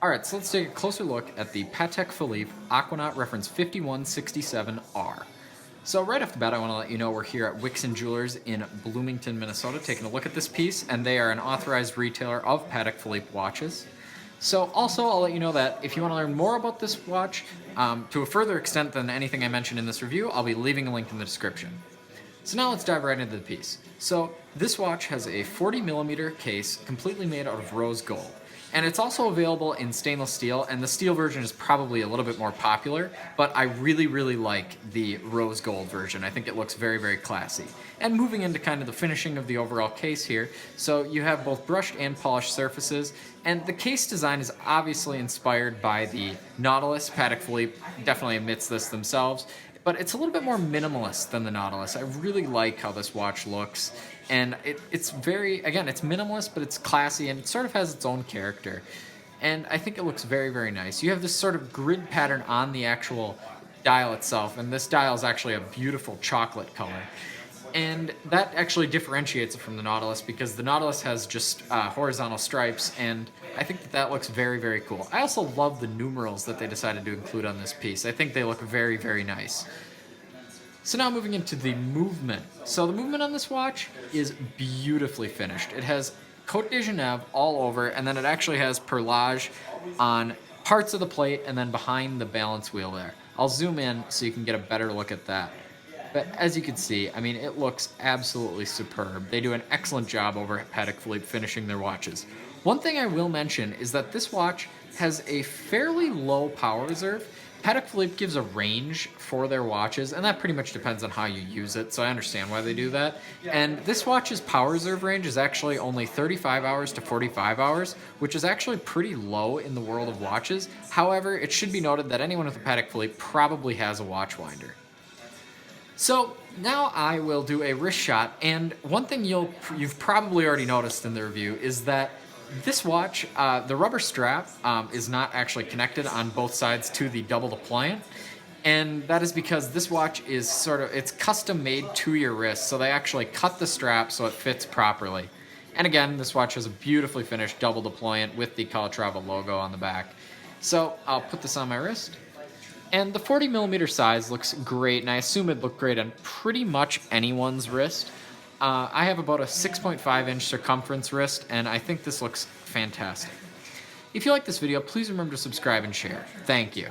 Alright, so let's take a closer look at the Patek Philippe Aquanaut reference 5167R. So right off the bat, I want to let you know we're here at Wixon Jewelers in Bloomington, Minnesota, taking a look at this piece, and they are an authorized retailer of Patek Philippe watches. So also, I'll let you know that if you want to learn more about this watch, to a further extent than anything I mentioned in this review, I'll be leaving a link in the description. So now let's dive right into the piece. So this watch has a 40mm case completely made out of rose gold. And it's also available in stainless steel, and the steel version is probably a little bit more popular, but I really like the rose gold version. I think it looks very classy. And moving into kind of the finishing of the overall case here, so you have both brushed and polished surfaces, and the case design is obviously inspired by the Nautilus. Patek Philippe definitely admits this themselves, but it's a little bit more minimalist than the Nautilus. I really like how this watch looks, and it's very, again, it's minimalist, but it's classy, and it sort of has its own character. And I think it looks very nice. You have this sort of grid pattern on the actual dial itself, and this dial is actually a beautiful chocolate color. And that actually differentiates it from the Nautilus, because the Nautilus has just horizontal stripes, and I think that looks very cool. I also love the numerals that they decided to include on this piece. I think they look very nice. So now moving into the movement. So the movement on this watch is beautifully finished. It has Côte de Genève all over, and then it actually has perlage on parts of the plate and then behind the balance wheel there. I'll zoom in so you can get a better look at that. But as you can see, I mean, it looks absolutely superb. They do an excellent job over at Patek Philippe finishing their watches. One thing I will mention is that this watch has a fairly low power reserve. Patek Philippe gives a range for their watches, and that pretty much depends on how you use it, so I understand why they do that. And this watch's power reserve range is actually only 35 hours to 45 hours, which is actually pretty low in the world of watches. However, it should be noted that anyone with a Patek Philippe probably has a watch winder. So now I will do a wrist shot, and one thing you've probably already noticed in the review is that this watch, the rubber strap is not actually connected on both sides to the double deployant, and that is because this watch is it's custom made to your wrist, so they actually cut the strap so it fits properly. And again, this watch has a beautifully finished double deployant with the Calatrava logo on the back. So I'll put this on my wrist. And the 40mm size looks great, and I assume it'd look great on pretty much anyone's wrist. I have about a 6.5-inch circumference wrist, and I think this looks fantastic. If you like this video, please remember to subscribe and share. Thank you.